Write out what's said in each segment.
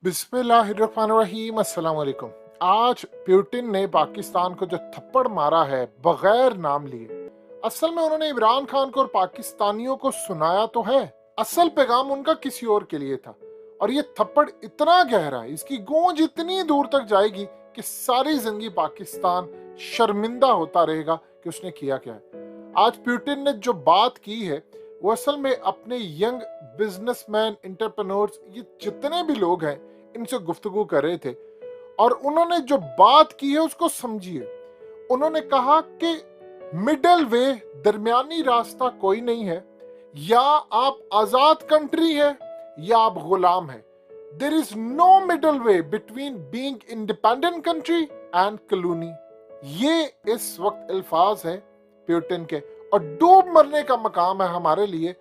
बिस्मिल्लाहिर्रहमानिर्रहीम, अस्सलाम वालेकुम। आज पुतिन ने पाकिस्तान को जो थप्पड़ मारा है बगैर नाम लिए, असल में उन्होंने इमरान खान को और पाकिस्तानियों को सुनाया तो है, असल पैगाम उनका किसी और के लिए था। और ये थप्पड़ इतना गहरा है, इसकी गूंज इतनी दूर तक जाएगी कि सारी जिंदगी पाकिस्तान शर्मिंदा होता रहेगा कि उसने किया क्या है। आज पुतिन ने जो बात की है वो असल में अपने यंग बिजनेसमैन, एंटरप्रेन्योर्स, ये जितने भी लोग हैं इनसे गुफ्तगू कर रहे थे और उन्होंने जो बात की है उसको समझिए। उन्होंने कहा कि मिडल वे, दरमियानी रास्ता कोई नहीं है। या आप आजाद कंट्री है या आप गुलाम है। There is no middle way between being independent country and colony. ये इस वक्त अल्फाज हैं पुतिन के और डूब मरने का मकाम है हमारे लिए।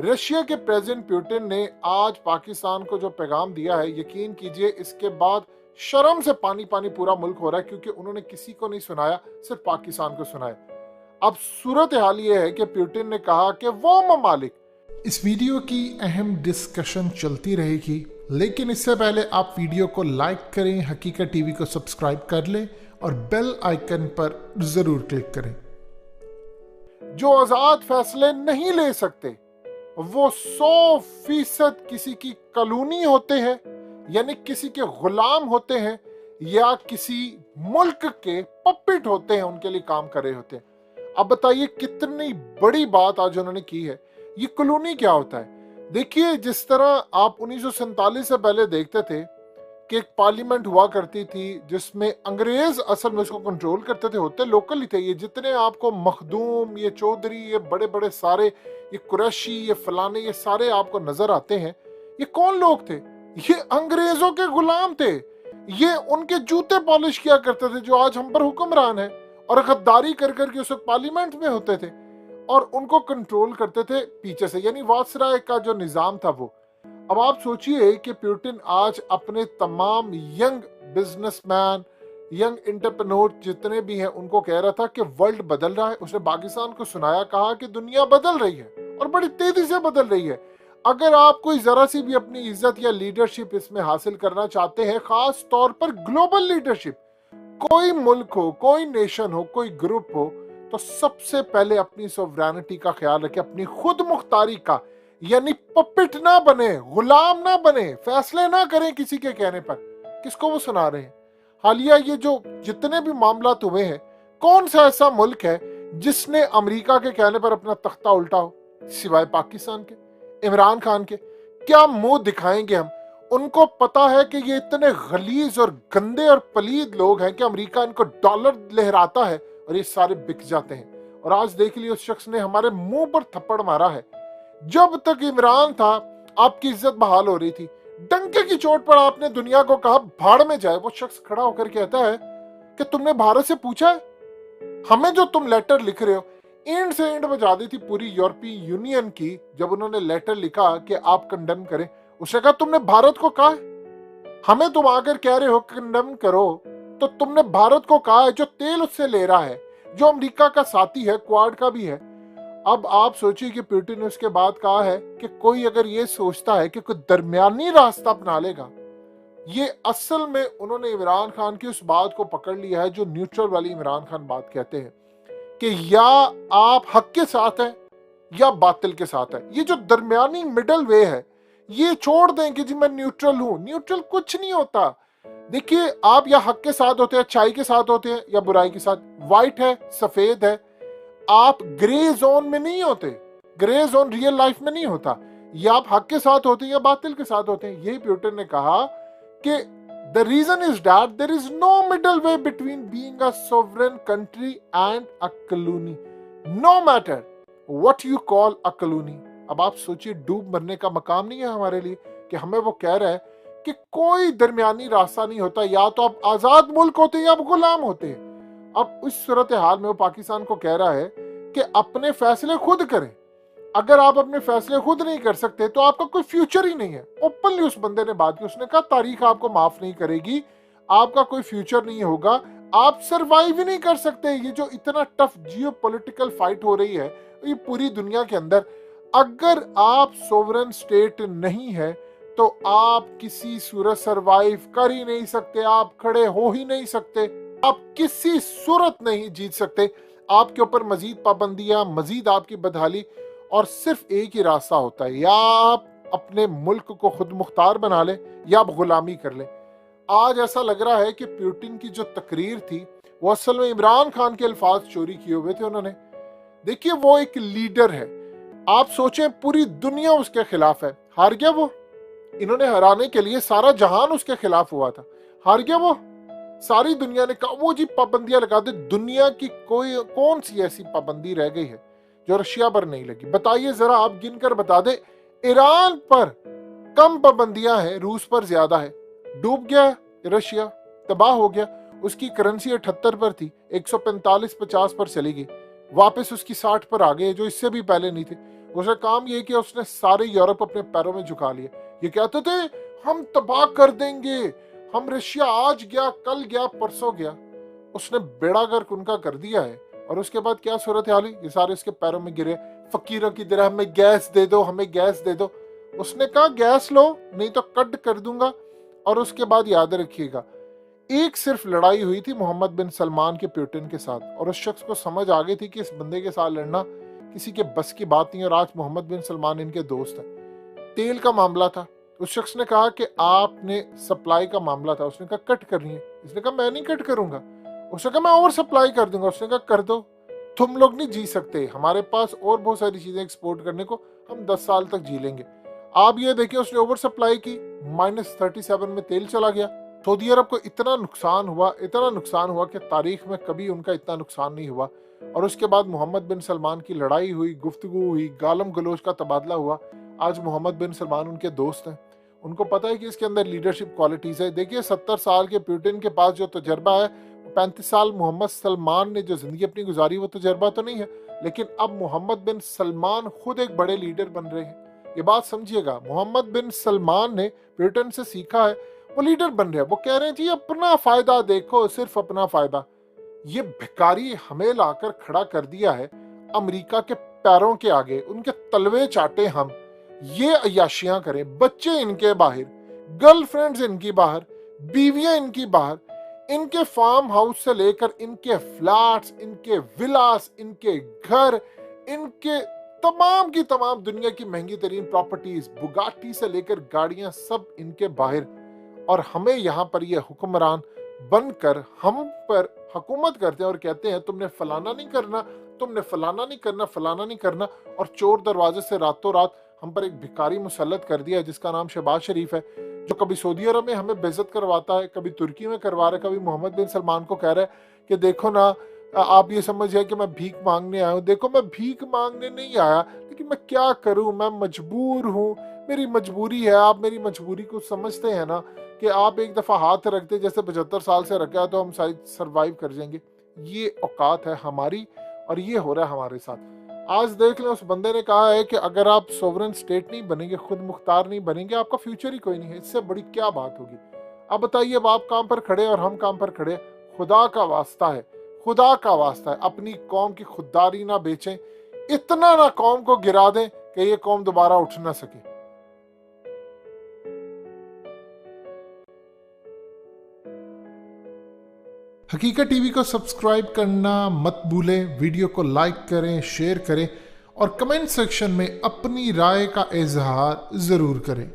रशिया के प्रेसिडेंट पुतिन ने आज पाकिस्तान को जो पैगाम दिया है, यकीन कीजिए इसके बाद शर्म से पानी पानी पूरा मुल्क हो रहा है, क्योंकि उन्होंने किसी को नहीं सुनाया, सिर्फ पाकिस्तान को सुनाया। अब सूरत हाल ये है कि पुतिन ने कहा कि वो ममालिक, इस वीडियो की अहम डिस्कशन चलती रहेगी, लेकिन इससे पहले आप वीडियो को लाइक करें, हकीकत टीवी को सब्सक्राइब कर लें और बेल आइकन पर जरूर क्लिक करें। जो आजाद फैसले नहीं ले सकते वो 100% किसी की कॉलोनी होते हैं, यानी किसी के गुलाम होते हैं, या किसी मुल्क के पपेट होते हैं, उनके लिए काम कर रहे होते हैं। अब बताइए कितनी बड़ी बात आज उन्होंने की है। ये कॉलोनी क्या होता है? देखिए, जिस तरह आप 1947 से पहले देखते थे कि एक पार्लियामेंट हुआ करती थी जिसमें अंग्रेज असल में उसको कंट्रोल करते थे, होते लोकल ही थे। ये जितने आपको मखदूम, ये चौधरी, ये बड़े बड़े सारे, ये कुरैशी, ये फलाने, ये सारे आपको नजर आते हैं, ये कौन लोग थे? ये अंग्रेजों के गुलाम थे। ये उनके जूते पॉलिश किया करते थे जो आज हम पर हुक्मरान है, और गद्दारी कर करके उस वक्त पार्लियामेंट में होते थे और उनको कंट्रोल करते थे पीछे से, यानी वायसराय का जो निजाम था वो। अब आप सोचिए कि पुतिन आज अपने तमाम यंग बिजनेसमैन, यंग एंटरप्रेन्योर जितने भी हैं उनको कह रहा था कि वर्ल्ड बदल रहा है। उसने पाकिस्तान को सुनाया, कहा कि दुनिया बदल रही है और बड़ी तेजी से बदल रही है। अगर आप कोई जरा सी भी अपनी इज्जत या लीडरशिप इसमें हासिल करना चाहते हैं, खास तौर पर ग्लोबल लीडरशिप, कोई मुल्क हो, कोई नेशन हो, कोई ग्रुप हो, तो सबसे पहले अपनी सोवरेनिटी का ख्याल रखें, अपनी खुद मुख्तारी का, यानी पपेट ना बने, गुलाम ना बने, फैसले ना करें किसी के कहने पर। किसको वो सुना रहे हैं? हालिया ये जो जितने भी मामला हुए हैं, कौन सा ऐसा मुल्क है जिसने अमेरिका के कहने पर अपना तख्ता उल्टा हो, सिवाय पाकिस्तान के, इमरान खान के? क्या मुंह दिखाएंगे हम? उनको पता है कि ये इतने गलीज और गंदे और पलीद लोग हैं कि अमेरिका इनको डॉलर लहराता है और ये सारे बिक जाते हैं। और आज देख लियो, उस शख्स ने हमारे मुंह पर थप्पड़ मारा है। जब तक इमरान था आपकी इज्जत बहाल हो रही थी, डंके की चोट पर आपने दुनिया को कहा भाड़ में जाए। वो शख्स खड़ा होकर कहता है कि तुमने भारत से पूछा है? हमें जो तुम लेटर लिख रहे हो, एंड से एंड बजा दी थी पूरी यूरोपीय यूनियन की जब उन्होंने लेटर लिखा कि आप कंडेम करें। उसने कहा तुमने भारत को कहा है? हमें तुम आकर कह रहे हो कंडेम करो, तो तुमने भारत को कहा है जो तेल उससे ले रहा है, जो अमेरिका का साथी है, क्वाड का भी है। अब आप सोचिए कि पुतिन ने उसके बाद कहा है कि कोई अगर ये सोचता है कि कोई दरमियानी रास्ता अपना लेगा, ये असल में उन्होंने इमरान खान की उस बात को पकड़ लिया है जो न्यूट्रल वाली इमरान खान बात कहते हैं कि या आप हक के साथ हैं या बातिल के साथ हैं। ये जो दरमियानी मिडल वे है, ये छोड़ दें कि जी मैं न्यूट्रल हूं। न्यूट्रल कुछ नहीं होता। देखिए, आप या हक के साथ होते हैं, अच्छाई के साथ होते हैं, या बुराई के साथ। व्हाइट है, सफेद है, आप ग्रे जोन में नहीं होते। ग्रे जोन रियल लाइफ में नहीं होता। या आप हक के साथ होते हैं या बातिल के साथ होते हैं। यही पुतिन ने कहा कि the reason is that there is no middle way between being a sovereign country and a colony, no matter what you call a colony. अब आप सोचिए, डूब मरने का मकाम नहीं है हमारे लिए कि हमें वो कह रहा है कि कोई दरमियानी रास्ता नहीं होता, या तो आप आजाद मुल्क होते हैं या आप गुलाम होते हैं। अब इस सूरत हाल में वो पाकिस्तान को कह रहा है कि अपने फैसले खुद करें। अगर आप अपने फैसले खुद नहीं कर सकते तो आपका कोई फ्यूचर ही नहीं है। ओपनली उस बंदे ने बात की, उसने कहा तारीख आपको माफ नहीं करेगी, आपका कोई फ्यूचर नहीं होगा, आप सरवाइव ही नहीं कर सकते। ये जो इतना टफ जियोपॉलिटिकल फाइट हो रही है ये पूरी दुनिया के अंदर, अगर आप सोवरेन स्टेट नहीं है तो आप किसी सूरत सरवाइव कर ही नहीं सकते, आप खड़े हो ही नहीं सकते, आप किसी सूरत नहीं जीत सकते। आपके ऊपर मजीद पाबंदियां, मजीद आपकी बदहाली, और सिर्फ एक ही रास्ता होता है, या आप अपने मुल्क को खुद मुख्तार बना ले या आप गुलामी कर ले। आज ऐसा लग रहा है कि पुतिन की जो तकरीर थी वो असल में इमरान खान के अल्फाज चोरी किए हुए थे उन्होंने। देखिए वो एक लीडर है, आप सोचें पूरी दुनिया उसके खिलाफ है, हार गया वो। इन्होंने हराने के लिए सारा जहान उसके खिलाफ हुआ था, हार गया वो। सारी दुनिया ने कहा वो जी पाबंदियां लगा दे। दुनिया की कौन सी ऐसी पाबंदी रह गई है जो रशिया पर नहीं लगी? बताइए जरा, आप गिनकर बता दे। ईरान पर कम पाबंदियां हैं, रूस पर ज्यादा है। डूब गया रशिया, तबाह हो गया। उसकी करेंसी 78 पर थी, 145-50 पर चली गई, वापस उसकी 60 पर आ गए, जो इससे भी पहले नहीं थे। उसने काम ये किया, उसने सारे यूरोप अपने पैरों में झुका लिया। ये कहते थे हम तबाह कर देंगे, हम रशिया आज गया, कल गया, परसों गया। उसने बेड़ा गर्क उनका कर दिया है। और उसके बाद क्या सूरत हाल हुई? ये सारे उसके पैरों में गिरे, फकीरों की तरह हमें गैस दे दो, हमें गैस दे दो। उसने कहा गैस लो नहीं तो कट कर दूंगा। और उसके बाद याद रखिएगा, एक सिर्फ लड़ाई हुई थी मोहम्मद बिन सलमान के पुतिन के साथ, और उस शख्स को समझ आ गई थी कि इस बंदे के साथ लड़ना किसी के बस की बात नहीं। और आज मोहम्मद बिन सलमान इनके दोस्त हैं। तेल का मामला था, उस शख्स ने कहा कि आपने सप्लाई का मामला था, उसने कहा कट करनी है। इसने कहा मैं नहीं कट करूंगा। उसने कहा मैं ओवर सप्लाई कर दूंगा। उसने कहा कर दो, तुम लोग नहीं जी सकते, हमारे पास और बहुत सारी चीजें एक्सपोर्ट करने को, हम 10 साल तक जी लेंगे। आप ये देखिए, उसने ओवर सप्लाई की, -37 में तेल चला गया। सऊदी अरब को इतना नुकसान हुआ कि तारीख में कभी उनका इतना नुकसान नहीं हुआ। और उसके बाद मोहम्मद बिन सलमान की लड़ाई हुई, गुफ्तगू हुई, गालम गलोच का तबादला हुआ। आज मोहम्मद बिन सलमान उनके दोस्त हैं, उनको पता है कि इसके अंदर लीडरशिप क्वालिटीज है। देखिए 70 साल के पुतिन के पास जो तजर्बा है, 35 साल मोहम्मद सलमान ने जो जिंदगी अपनी गुजारी, वो तजर्बा तो नहीं है। लेकिन अब मोहम्मद बिन सलमान खुद एक बड़े लीडर बन रहे हैं। ये बात समझिएगा, मोहम्मद बिन सलमान ने पुतिन से सीखा है, वो लीडर बन रहे हैं। वो कह रहे हैं जी अपना फायदा देखो, सिर्फ अपना फायदा। ये भिखारी हमें लाकर खड़ा कर दिया है अमेरिका के पैरों के आगे, उनके तलवे चाटे हम, ये अयाशियां करें। बच्चे इनके बाहर, गर्लफ्रेंड्स इनकी बाहर, बीवियां इनकी बाहर, इनके फार्म हाउस से लेकर इनके फ्लैट्स, इनके विलास, इनके घर, इनके तमाम की तमाम दुनिया की महंगी तरीन प्रॉपर्टीज, बुगाटी से लेकर गाड़ियां, सब इनके बाहर। और हमें यहाँ पर ये हुक्मरान बनकर हम पर हुकूमत करते हैं और कहते हैं तुमने फलाना नहीं करना, तुमने फलाना नहीं करना, फलाना नहीं करना। और चोर दरवाजे से रातों रात हम पर एक भिखारी मुसल्लत कर दिया जिसका नाम शहबाज शरीफ है, जो कभी सऊदी अरब में हमें बेइज्जत करवाता है, कभी तुर्की में करवा रहा है, कभी मोहम्मद बिन सलमान को कह रहा है कि देखो ना, आप ये समझिए कि मैं भीख मांगने आया हूँ। देखो मैं भीख मांगने नहीं आया, लेकिन मैं क्या करूँ, मैं मजबूर हूँ, मेरी मजबूरी है। आप मेरी मजबूरी को समझते हैं ना, कि आप एक दफा हाथ रखते जैसे 75 साल से रखा है तो हम शायद सरवाइव कर जाएंगे। ये औकात है हमारी, और ये हो रहा है हमारे साथ। आज देख लें, उस बंदे ने कहा है कि अगर आप सोवरेन स्टेट नहीं बनेंगे, खुद मुख्तार नहीं बनेंगे, आपका फ्यूचर ही कोई नहीं है। इससे बड़ी क्या बात होगी? अब बताइए, अब आप काम पर खड़े और हम काम पर खड़े। खुदा का वास्ता है, खुदा का वास्ता है, अपनी कौम की खुददारी ना बेचें, इतना ना कौम को गिरा दें कि ये कौम दोबारा उठ ना सके। हकीकत टीवी को सब्सक्राइब करना मत भूलें, वीडियो को लाइक करें, शेयर करें और कमेंट सेक्शन में अपनी राय का इजहार जरूर करें।